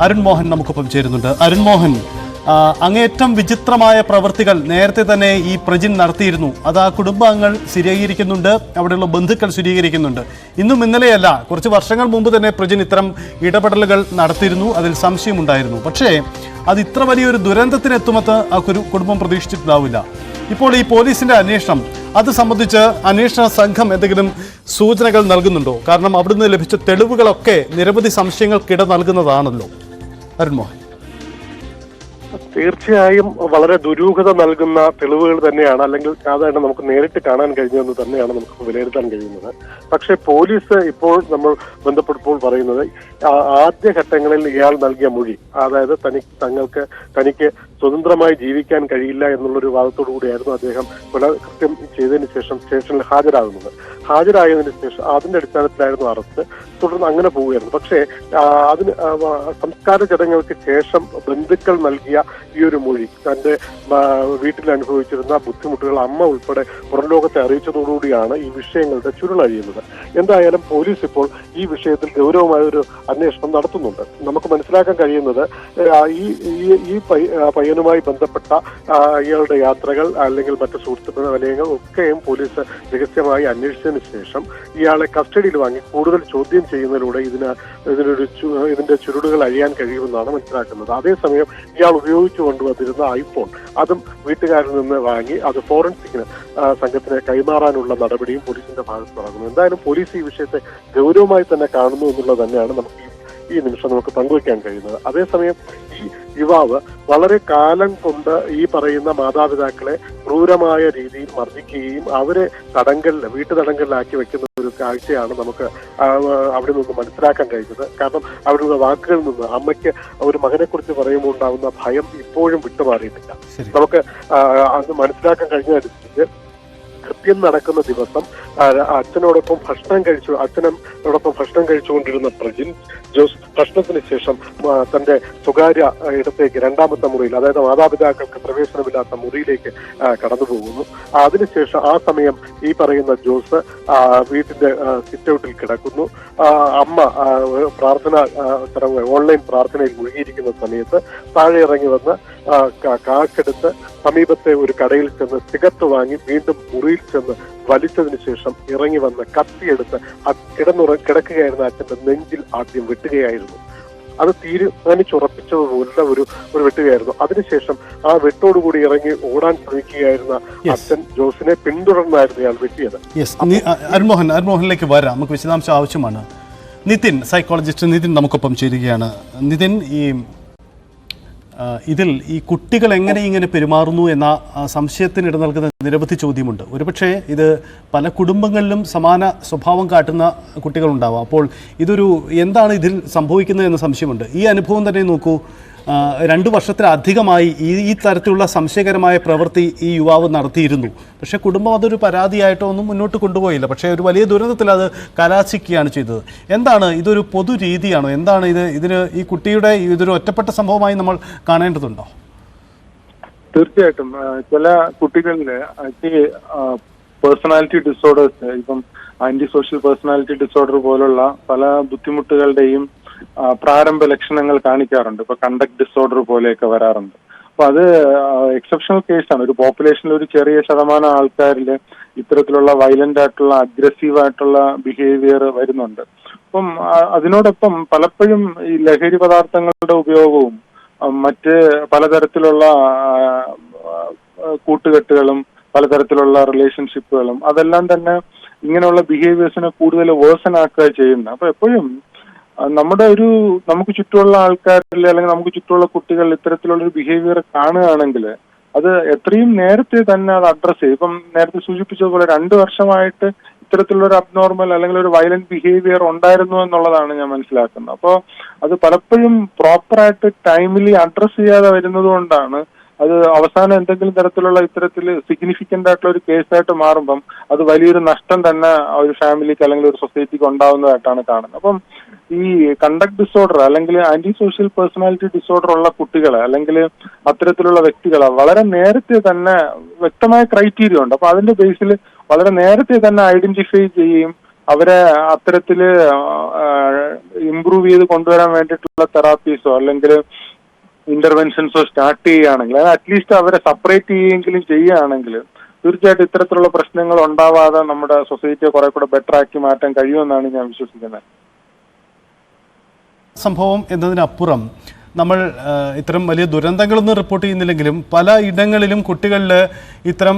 അരുൺ മോഹൻ നമുക്കൊപ്പം ചേരുന്നുണ്ട്. അരുൺ മോഹൻ, അങ്ങേയറ്റം വിചിത്രമായ പ്രവൃത്തികൾ നേരത്തെ തന്നെ ഈ പ്രജിൻ നടത്തിയിരുന്നു. അത് ആ കുടുംബാംഗങ്ങൾ സ്ഥിരീകരിക്കുന്നുണ്ട്, അവിടെയുള്ള ബന്ധുക്കൾ സ്ഥിരീകരിക്കുന്നുണ്ട്. ഇന്നും ഇന്നലെയല്ല, കുറച്ച് വർഷങ്ങൾ മുമ്പ് തന്നെ പ്രജിൻ ഇത്തരം ഇടപെടലുകൾ നടത്തിയിരുന്നു, അതിൽ സംശയമുണ്ടായിരുന്നു. പക്ഷേ അത് ഇത്ര വലിയൊരു ദുരന്തത്തിനെത്തുമെന്ന് ആ കുടുംബം പ്രതീക്ഷിച്ചിട്ടുണ്ടാവില്ല. ഇപ്പോൾ ഈ പോലീസിന്റെ അന്വേഷണം, അത് സംബന്ധിച്ച് അന്വേഷണ സംഘം എന്തെങ്കിലും സൂചനകൾ നൽകുന്നുണ്ടോ? കാരണം അവിടുന്ന് ലഭിച്ച തെളിവുകളൊക്കെ നിരവധി സംശയങ്ങൾക്കിട നൽകുന്നതാണല്ലോ. അരുൺ മോഹൻ. തീർച്ചയായും വളരെ ദുരൂഹത നൽകുന്ന തെളിവുകൾ തന്നെയാണ്, അല്ലെങ്കിൽ സാധാരണ നമുക്ക് നേരിട്ട് കാണാൻ കഴിഞ്ഞതെന്ന് തന്നെയാണ് നമുക്ക് വിലയിരുത്താൻ കഴിയുന്നത്. പക്ഷേ പോലീസ് ഇപ്പോൾ നമ്മൾ ബന്ധപ്പെട്ടപ്പോൾ പറയുന്നത് ആദ്യഘട്ടങ്ങളിൽ ഇയാൾ നൽകിയ മൊഴി, അതായത് തനിക്ക് സ്വതന്ത്രമായി ജീവിക്കാൻ കഴിയില്ല എന്നുള്ളൊരു വാദത്തോടു കൂടിയായിരുന്നു അദ്ദേഹം കൊലകൃത്യം ചെയ്തതിനു ശേഷം സ്റ്റേഷനിൽ ഹാജരായതിനു ശേഷം അതിന്റെ അടിസ്ഥാനത്തിലായിരുന്നു അറസ്റ്റ്. തുടർന്ന് അങ്ങനെ പോവുകയായിരുന്നു. പക്ഷേ അതിന് സംസ്കാര ചടങ്ങുകൾക്ക് ശേഷം ബന്ധുക്കൾ നൽകിയ ഈ ഒരു മൊഴി, തന്റെ വീട്ടിൽ അനുഭവിച്ചിരുന്ന ബുദ്ധിമുട്ടുകൾ അമ്മ ഉൾപ്പെടെ പുറം ലോകത്തെ അറിയിച്ചതോടുകൂടിയാണ് ഈ വിഷയങ്ങളുടെ ചുരുളഴിയുന്നത്. എന്തായാലും പോലീസ് ഇപ്പോൾ ഈ വിഷയത്തിൽ ഗൗരവമായ ഒരു അന്വേഷണം നടത്തുന്നുണ്ട്. നമുക്ക് മനസ്സിലാക്കാൻ കഴിയുന്നത് ഈ പയ്യനുമായി ബന്ധപ്പെട്ട ഇയാളുടെ യാത്രകൾ അല്ലെങ്കിൽ മറ്റു സുഹൃത്തുക്കളുടെ വലയങ്ങൾ ഒക്കെയും പോലീസ് രഹസ്യമായി അന്വേഷിച്ചതിന് ശേഷം ഇയാളെ കസ്റ്റഡിയിൽ വാങ്ങി കൂടുതൽ ചോദ്യം ചെയ്യുന്നതിലൂടെ ഇതിന്റെ ചുരുളുകൾ അഴിയാൻ കഴിയുമെന്നാണ് മനസ്സിലാക്കുന്നത്. അതേസമയം ഇയാൾ ഉപയോഗിച്ചു കൊണ്ടുവന്നിരുന്ന ഐഫോൺ, അതും വീട്ടുകാരിൽ നിന്ന് വാങ്ങി അത് ഫോറൻസിക് സംഘത്തിന് കൈമാറാനുള്ള നടപടിയും പോലീസിന്റെ ഭാഗത്ത് നടക്കുന്നു. എന്തായാലും പോലീസ് ഈ വിഷയത്തെ ഗൗരവമായി തന്നെ കാണുന്നു എന്നുള്ളത് തന്നെയാണ് നമുക്ക് ഈ നിമിഷം നമുക്ക് പങ്കുവയ്ക്കാൻ കഴിയുന്നത്. അതേസമയം ഈ യുവാവ് വളരെ കാലം കൊണ്ട് ഈ പറയുന്ന മാതാപിതാക്കളെ ക്രൂരമായ രീതിയിൽ മർദ്ദിക്കുകയും അവരെ വീട്ടു തടങ്കലിലാക്കി വെക്കുന്ന ഒരു കാഴ്ചയാണ് നമുക്ക് അവിടെ നിന്ന് മനസ്സിലാക്കാൻ കഴിഞ്ഞത്. കാരണം അവരുടെ വാക്കുകളിൽ നിന്ന് അമ്മയ്ക്ക് ഒരു മകനെ കുറിച്ച് പറയുമ്പോൾ ഉണ്ടാകുന്ന ഭയം ഇപ്പോഴും വിട്ടുമാറിയിട്ടില്ല. നമുക്ക് അത് മനസ്സിലാക്കാൻ കഴിഞ്ഞതനുസരിച്ച് കൃത്യം നടക്കുന്ന ദിവസം അച്ഛനോടൊപ്പം ഭക്ഷണം കഴിച്ചുകൊണ്ടിരുന്ന പ്രജിൻ ജോസ് ഭക്ഷണത്തിന് ശേഷം തന്റെ സ്വകാര്യ ഇടത്തേക്ക് രണ്ടാമത്തെ മുറിയിൽ, അതായത് മാതാപിതാക്കൾക്ക് പ്രവേശനമില്ലാത്ത മുറിയിലേക്ക് കടന്നു പോകുന്നു. അതിനുശേഷം ആ സമയം ഈ പറയുന്ന ജോസ് വീട്ടിന്റെ സിറ്റൗട്ടിൽ കിടക്കുന്നു. അമ്മ ഓൺലൈൻ പ്രാർത്ഥനയിൽ മുഴുകിയിരിക്കുന്ന സമയത്ത് താഴെ ഇറങ്ങി വന്ന് കാശെടുത്ത് സമീപത്തെ ഒരു കടയിൽ ചെന്ന് സിഗരറ്റ് വാങ്ങി വീണ്ടും മുറിയിൽ ചെന്ന് വലിച്ചതിന് ശേഷം ഇറങ്ങി വന്ന് കത്തിയെടുത്ത് കിടക്കുകയായിരുന്ന അച്ഛന്റെ നെഞ്ചിൽ ആദ്യം വെട്ടുകയായിരുന്നു. അത് തീരുമാനിച്ചുറപ്പിച്ചതുപോലെ ഒരു വെട്ടുകയായിരുന്നു. അതിനുശേഷം ആ വെട്ടോടുകൂടി ഇറങ്ങി ഓടാൻ ശ്രമിക്കുകയായിരുന്ന അച്ഛൻ ജോസിനെ പിന്തുടർന്നായിരുന്നു ഇയാൾ വെട്ടിയത്. അരുൺമോഹനിലേക്ക് വരാം, നമുക്ക് വിശദാംശം ആവശ്യമാണ്. നിതിൻ, സൈക്കോളജിസ്റ്റ് നിതിൻ നമുക്കൊപ്പം ചേരുകയാണ്. നിതിൻ, ഇതിൽ ഈ കുട്ടികൾ ഇങ്ങനെ പെരുമാറുന്നു എന്ന സംശയത്തിന് ഇട നൽകുന്ന നിരവധി ചോദ്യമുണ്ട്. ഒരുപക്ഷെ ഇത് പല കുടുംബങ്ങളിലും സമാന സ്വഭാവം കാട്ടുന്ന കുട്ടികളുണ്ടാവാം. അപ്പോൾ എന്താണ് ഇതിൽ സംഭവിക്കുന്നത് എന്ന സംശയമുണ്ട്. ഈ അനുഭവം തന്നെ നോക്കൂ, 2 വർഷത്തിലധികമായി ഈ തരത്തിലുള്ള സംശയകരമായ പ്രവൃത്തി ഈ യുവാവ് നടത്തിയിരുന്നു. പക്ഷേ കുടുംബം അതൊരു പരാതിയായിട്ടോ ഒന്നും മുന്നോട്ട് കൊണ്ടുപോയില്ല. പക്ഷേ ഒരു വലിയ ദുരന്തത്തിൽ അത് കലാശിക്കുകയാണ് ചെയ്തത്. എന്താണ് ഇതൊരു പൊതു രീതിയാണോ? എന്താണ് ഇതിന് ഈ കുട്ടിയുടെ ഇതൊരു ഒറ്റപ്പെട്ട സംഭവമായി നമ്മൾ കാണേണ്ടതുണ്ടോ? തീർച്ചയായിട്ടും ചില കുട്ടികളിൽ പേഴ്സണാലിറ്റി ഡിസോർഡേഴ്സ്, ഇപ്പം ആന്റി സോഷ്യൽ പേഴ്സണാലിറ്റി ഡിസോർഡർ പോലുള്ള പല ബുദ്ധിമുട്ടുകളുടെയും പ്രാരംഭ ലക്ഷണങ്ങൾ കാണിക്കാറുണ്ട്. ഇപ്പൊ കണ്ടക്ട് ഡിസോർഡർ പോലെയൊക്കെ വരാറുണ്ട്. അപ്പൊ അത് എക്സെപ്ഷണൽ കേസാണ്. ഒരു പോപ്പുലേഷനിൽ ഒരു ചെറിയ ശതമാനം ആൾക്കാരിൽ ഇത്തരത്തിലുള്ള വയലന്റ് ആയിട്ടുള്ള അഗ്രസീവ് ആയിട്ടുള്ള ബിഹേവിയർ വരുന്നുണ്ട്. അപ്പം അതിനോടൊപ്പം പലപ്പോഴും ഈ ലഹരി പദാർത്ഥങ്ങളുടെ ഉപയോഗവും മറ്റ് പലതരത്തിലുള്ള കൂട്ടുകെട്ടുകളും പലതരത്തിലുള്ള റിലേഷൻഷിപ്പുകളും അതെല്ലാം തന്നെ ഇങ്ങനെയുള്ള ബിഹേവിയേഴ്സിനെ കൂടുതൽ വേഴ്സനാക്കുക ചെയ്യുന്നത്. അപ്പൊ എപ്പോഴും നമുക്ക് ചുറ്റുമുള്ള ആൾക്കാരിൽ അല്ലെങ്കിൽ നമുക്ക് ചുറ്റുമുള്ള കുട്ടികൾ ഇത്തരത്തിലുള്ള ഒരു ബിഹേവിയർ കാണുകയാണെങ്കിൽ അത് എത്രയും നേരത്തെ തന്നെ അത് അഡ്രസ് ചെയ്യും. ഇപ്പം നേരത്തെ സൂചിപ്പിച്ചതുപോലെ 2 വർഷമായിട്ട് ഇത്തരത്തിലുള്ള ഒരു അബ്നോർമൽ അല്ലെങ്കിൽ ഒരു വയലന്റ് ബിഹേവിയർ ഉണ്ടായിരുന്നു എന്നുള്ളതാണ് ഞാൻ മനസ്സിലാക്കുന്നത്. അപ്പോൾ അത് പലപ്പോഴും പ്രോപ്പറായിട്ട് ടൈമിലി അഡ്രസ് ചെയ്യാതെ വരുന്നത് കൊണ്ടാണ് അത് അവസാനം എന്തെങ്കിലും തരത്തിലുള്ള ഇത്തരത്തിൽ സിഗ്നിഫിക്കന്റ് ആയിട്ടുള്ള ഒരു കേസായിട്ട് മാറുമ്പം അത് വലിയൊരു നഷ്ടം തന്നെ ഒരു ഫാമിലിക്ക് അല്ലെങ്കിൽ ഒരു സൊസൈറ്റിക്ക് ഉണ്ടാവുന്നതായിട്ടാണ് കാണുന്നത്. അപ്പം ഈ കണ്ടക്ട് ഡിസോർഡർ അല്ലെങ്കിൽ ആന്റി സോഷ്യൽ പേഴ്സണാലിറ്റി ഡിസോർഡർ ഉള്ള കുട്ടികളെ അല്ലെങ്കിൽ അത്തരത്തിലുള്ള വ്യക്തികളെ വളരെ നേരത്തെ തന്നെ വ്യക്തമായ ക്രൈറ്റീരിയ ഉണ്ട്. അപ്പൊ അതിന്റെ ബേസിൽ വളരെ നേരത്തെ തന്നെ ഐഡന്റിഫൈ ചെയ്യുകയും അവരെ അത്തരത്തില് ഇംപ്രൂവ് ചെയ്ത് കൊണ്ടുവരാൻ വേണ്ടിയിട്ടുള്ള തെറാപ്പീസോ അല്ലെങ്കിൽ ഇന്റർവെൻഷൻസോ സ്റ്റാർട്ട് ചെയ്യുകയാണെങ്കിൽ, അത് അറ്റ്ലീസ്റ്റ് അവരെ സെപ്പറേറ്റ് ചെയ്യുകയെങ്കിലും ചെയ്യുകയാണെങ്കിൽ തീർച്ചയായിട്ടും ഇത്തരത്തിലുള്ള പ്രശ്നങ്ങൾ ഉണ്ടാവാതെ നമ്മുടെ സൊസൈറ്റിയെ കുറെ കൂടെ ബെറ്റർ ആക്കി മാറ്റാൻ കഴിയുമെന്നാണ് ഞാൻ വിശ്വസിക്കുന്നത്. സംഭവം എന്നതിനപ്പുറം നമ്മൾ ഇത്തരം വലിയ ദുരന്തങ്ങളൊന്നും റിപ്പോർട്ട് ചെയ്യുന്നില്ലെങ്കിലും പല ഇടങ്ങളിലും കുട്ടികളിൽ ഇത്തരം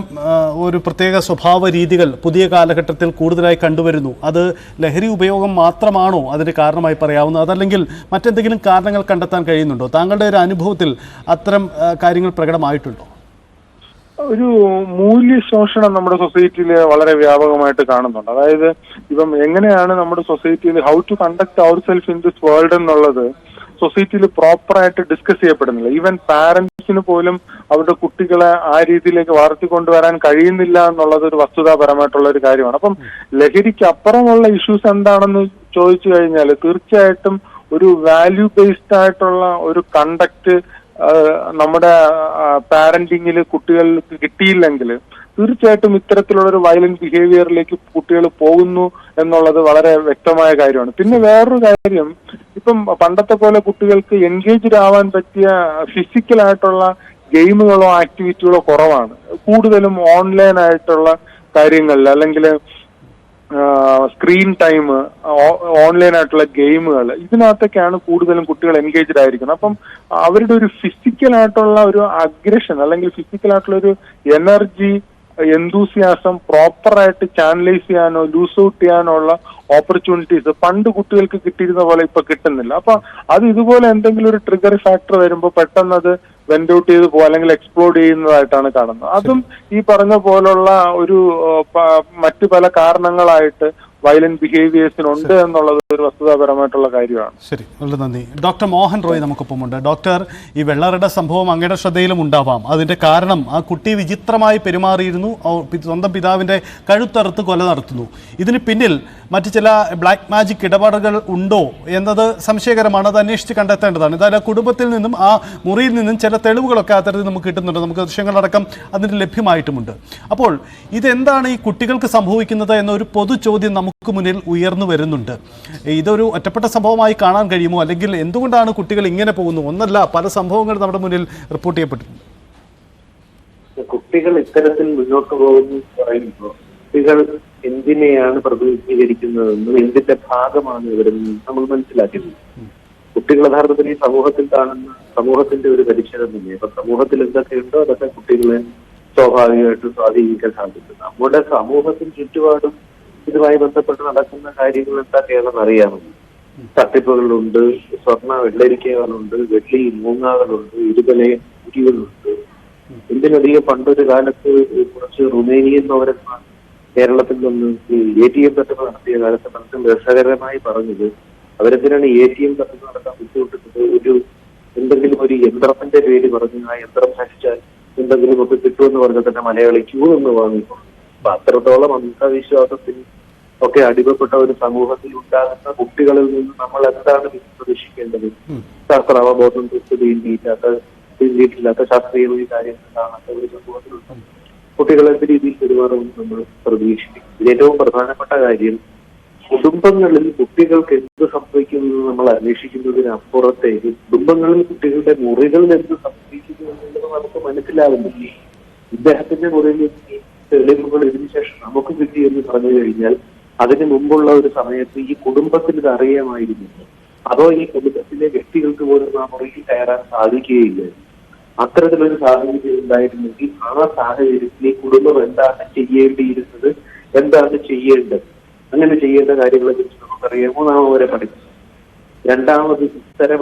ഒരു പ്രത്യേക സ്വഭാവ രീതികൾ പുതിയ കാലഘട്ടത്തിൽ കൂടുതലായി കണ്ടുവരുന്നു. അത് ലഹരി ഉപയോഗം മാത്രമാണോ അതിന് കാരണമായി പറയാവുന്നത്, അതല്ലെങ്കിൽ മറ്റെന്തെങ്കിലും കാരണങ്ങൾ കണ്ടെത്താൻ കഴിയുന്നുണ്ടോ? താങ്കളുടെ ഒരു അനുഭവത്തിൽ അത്തരം കാര്യങ്ങൾ പ്രകടമായിട്ടുണ്ടോ? ഒരു മൂല്യശോഷണം നമ്മുടെ സൊസൈറ്റിയിൽ വളരെ വ്യാപകമായിട്ട് കാണുന്നുണ്ട്. അതായത് ഇപ്പം എങ്ങനെയാണ് നമ്മുടെ സൊസൈറ്റിയിൽ how to conduct our self in this world എന്നുള്ളത് സൊസൈറ്റിയിൽ പ്രോപ്പറായിട്ട് ഡിസ്കസ് ചെയ്യപ്പെടുന്നില്ല. ഈവൻ പാരന്റ്സിന് പോലും അവരുടെ കുട്ടികളെ ആ രീതിയിലേക്ക് വളർത്തിക്കൊണ്ടുവരാൻ കഴിയുന്നില്ല എന്നുള്ളത് ഒരു വസ്തുതാപരമായിട്ടുള്ള ഒരു കാര്യമാണ്. അപ്പം ലഹരിക്ക് അപ്പുറമുള്ള ഇഷ്യൂസ് എന്താണെന്ന് ചോദിച്ചു കഴിഞ്ഞാൽ തീർച്ചയായിട്ടും ഒരു വാല്യൂ ബേസ്ഡ് ആയിട്ടുള്ള ഒരു കണ്ടക്ട് നമ്മുടെ പാരന്റിങ്ങിൽ കുട്ടികൾക്ക് കിട്ടിയില്ലെങ്കിൽ തീർച്ചയായിട്ടും ഇത്തരത്തിലുള്ള ഒരു വയലന്റ് ബിഹേവിയറിലേക്ക് കുട്ടികൾ പോകുന്നു എന്നുള്ളത് വളരെ വ്യക്തമായ കാര്യമാണ്. പിന്നെ വേറൊരു കാര്യം, ഇപ്പം പണ്ടത്തെ പോലെ കുട്ടികൾക്ക് എൻഗേജ്ഡ് ആവാൻ പറ്റിയ ഫിസിക്കലായിട്ടുള്ള ഗെയിമുകളോ ആക്ടിവിറ്റികളോ കുറവാണ്. കൂടുതലും ഓൺലൈൻ ആയിട്ടുള്ള കാര്യങ്ങളിൽ അല്ലെങ്കിൽ സ്ക്രീൻ ടൈം, ഓൺലൈൻ ആയിട്ടുള്ള ഗെയിമുകൾ, ഇതിനകത്തൊക്കെയാണ് കൂടുതലും കുട്ടികൾ എൻഗേജ്ഡ് ആയിരിക്കുന്നത്. അപ്പം അവരുടെ ഒരു ഫിസിക്കലായിട്ടുള്ള ഒരു അഗ്രഷൻ അല്ലെങ്കിൽ ഫിസിക്കലായിട്ടുള്ള ഒരു എനർജി, എന്തൂസിയാസം പ്രോപ്പറായിട്ട് ചാനലൈസ് ചെയ്യാനോ ലൂസ് ഔട്ട് ചെയ്യാനോ ഉള്ള ഓപ്പർച്യൂണിറ്റീസ് പണ്ട് കുട്ടികൾക്ക് കിട്ടിയിരുന്ന പോലെ ഇപ്പൊ കിട്ടുന്നില്ല. അപ്പൊ അത് ഇതുപോലെ എന്തെങ്കിലും ഒരു ട്രിഗർ ഫാക്ടർ വരുമ്പോൾ പെട്ടെന്ന് അത് വെന്റ് ഔട്ട് ചെയ്ത് പോകും അല്ലെങ്കിൽ എക്സ്പ്ലോഡ് ചെയ്യുന്നതായിട്ടാണ് കാണുന്നത്. അതും ഈ പറഞ്ഞ പോലുള്ള ഒരു മറ്റു പല കാരണങ്ങളായിട്ട് വയലന്റ് ബിഹേവിയേഴ്സിനുണ്ട് എന്നുള്ളത് ഒരു വസ്തുതാപരമായിട്ടുള്ള കാര്യമാണ്. ശരി, വളരെ നന്ദി. ഡോക്ടർ മോഹൻ റോയ് നമുക്കൊപ്പമുണ്ട്. ഡോക്ടർ, ഈ വെള്ളറയുടെ സംഭവം അങ്ങയുടെ ശ്രദ്ധയിലും ഉണ്ടാവാം. അതിന്റെ കാരണം ആ കുട്ടി വിചിത്രമായി പെരുമാറിയിരുന്നു, സ്വന്തം പിതാവിന്റെ കഴുത്തറുത്ത് കൊല നടത്തുന്നു. ഇതിന് പിന്നിൽ മറ്റു ചില ബ്ലാക്ക് മാജിക് ഇടപാടുകൾ ഉണ്ടോ എന്നത് സംശയകരമാണ്. അത് അന്വേഷിച്ച് കണ്ടെത്തേണ്ടതാണ്. എന്തായാലും ആ കുടുംബത്തിൽ നിന്നും ആ മുറിയിൽ നിന്നും ചില തെളിവുകളൊക്കെ അത്തരത്തിൽ നമുക്ക് കിട്ടുന്നുണ്ട്. നമുക്ക് ദൃശ്യങ്ങളടക്കം അതിന് ലഭ്യമായിട്ടുമുണ്ട്. അപ്പോൾ ഇതെന്താണ് ഈ കുട്ടികൾക്ക് സംഭവിക്കുന്നത് എന്നൊരു പൊതു ചോദ്യം നമുക്ക് മുന്നിൽ ഉയർന്നു വരുന്നുണ്ട്. ഇതൊരു ഒറ്റപ്പെട്ട സംഭവമായി കാണാൻ കഴിയുമോ, അല്ലെങ്കിൽ എന്തുകൊണ്ടാണ് കുട്ടികൾ ഇങ്ങനെ പോകുന്നു? ഒന്നല്ല, പല സംഭവങ്ങൾ നമ്മുടെ മുന്നിൽ റിപ്പോർട്ട് ചെയ്യപ്പെട്ടിട്ടുണ്ട്. കുട്ടികൾ ഇത്തരത്തിൽ മുന്നോട്ട് പോകുന്നു പറയുമ്പോൾ കുട്ടികൾ എന്തിനെയാണ് പ്രതിനിധീകരിക്കുന്നതെന്നും എന്തിന്റെ ഭാഗമാണ് ഇവരെന്ന് നമ്മൾ മനസ്സിലാക്കുന്നത്. കുട്ടികൾ യഥാർത്ഥത്തിൽ ഈ സമൂഹത്തിൽ കാണുന്ന സമൂഹത്തിന്റെ ഒരു പരിച്ഛേദം തന്നെ. അപ്പൊ സമൂഹത്തിൽ എന്തൊക്കെയുണ്ടോ അതൊക്കെ കുട്ടികളെ സ്വാഭാവികമായിട്ട് സ്വാധീനിക്കാൻ സാധിക്കും. നമ്മുടെ സമൂഹത്തിന് ചുറ്റുപാടും ഇതുമായി ബന്ധപ്പെട്ട് നടക്കുന്ന കാര്യങ്ങൾ എന്തൊക്കെയാണെന്ന് അറിയാമല്ലോ. തട്ടിപ്പുകളുണ്ട്, സ്വർണ്ണ വെള്ളരിക്കകളുണ്ട്, വെള്ളി മൂങ്ങാകളുണ്ട്, ഇരുതലയുണ്ട്. എന്തിനധികം പണ്ടൊരു കാലത്ത് കുറച്ച് റുമേനിയൻ പൗരന്മാർ കേരളത്തിൽ നിന്ന് ATM തട്ടിപ്പ് നടത്തിയ കാലത്ത് നമുക്ക് രസകരമായി പറഞ്ഞത് അവരെന്തിനാണ് ATM തട്ടിപ്പ് നടത്താൻ ബുദ്ധിമുട്ടുന്നത്? എന്തെങ്കിലും ഒരു യന്ത്രത്തിന്റെ പേര് പറഞ്ഞ് ആ യന്ത്രം നശിച്ചാൽ എന്തെങ്കിലും ഒക്കെ കിട്ടുമെന്ന് പറഞ്ഞാൽ തന്നെ മലയാളി ക്യൂ എന്ന് വാങ്ങിക്കും. അപ്പൊ അത്രത്തോളം അന്ധവിശ്വാസത്തിൽ ഒക്കെ അടിമപ്പെട്ട ഒരു സമൂഹത്തിൽ ഉണ്ടാകുന്ന കുട്ടികളിൽ നിന്ന് നമ്മൾ എന്താണ് പ്രതീക്ഷിക്കേണ്ടത്? ശാസ്ത്ര അവബോധം തീണ്ടിയിട്ടില്ലാത്ത ശാസ്ത്രീയമായ കാര്യങ്ങൾ കാണാത്ത ഒരു സമൂഹത്തിലുണ്ട്. കുട്ടികൾ എന്ത് രീതിയിൽ പെരുമാറുമെന്ന് നമ്മൾ പ്രതീക്ഷിക്കും. ഏറ്റവും പ്രധാനപ്പെട്ട കാര്യം, കുടുംബങ്ങളിൽ കുട്ടികൾക്ക് എന്ത് സംഭവിക്കുന്നു നമ്മൾ അന്വേഷിക്കുന്നതിനപ്പുറത്തേക്ക് കുടുംബങ്ങളിൽ കുട്ടികളുടെ മുറികളിൽ എന്ത് സംഭവിക്കുന്നു എന്നുള്ളത് നമുക്ക് മനസ്സിലാകുന്നില്ല. ഇദ്ദേഹത്തിന്റെ മുറിയിൽ തെളിവുകൾ ഇതിനു ശേഷം നമുക്ക് കിട്ടി എന്ന് പറഞ്ഞു കഴിഞ്ഞാൽ അതിന് മുമ്പുള്ള ഒരു സമയത്ത് ഈ കുടുംബത്തിന് ഇത് അറിയാമായിരുന്നില്ല. അതോ ഈ കുടുംബത്തിലെ വ്യക്തികൾക്ക് പോലും ആ മുറിയിൽ കയറാൻ സാധിക്കുകയില്ല. അത്തരത്തിലൊരു സാഹചര്യം ഉണ്ടായിരുന്നെങ്കിൽ ആ സാഹചര്യത്തിൽ ഈ കുടുംബം എന്താണ് ചെയ്യേണ്ടിയിരുന്നത്, എന്താണ് ചെയ്യേണ്ടത്, അങ്ങനെ ചെയ്യേണ്ട കാര്യങ്ങളെ കുറിച്ച് നമുക്കറിയാം. മൂന്നാമത് വരെ പഠിച്ചു. രണ്ടാമത് ഇത്തരം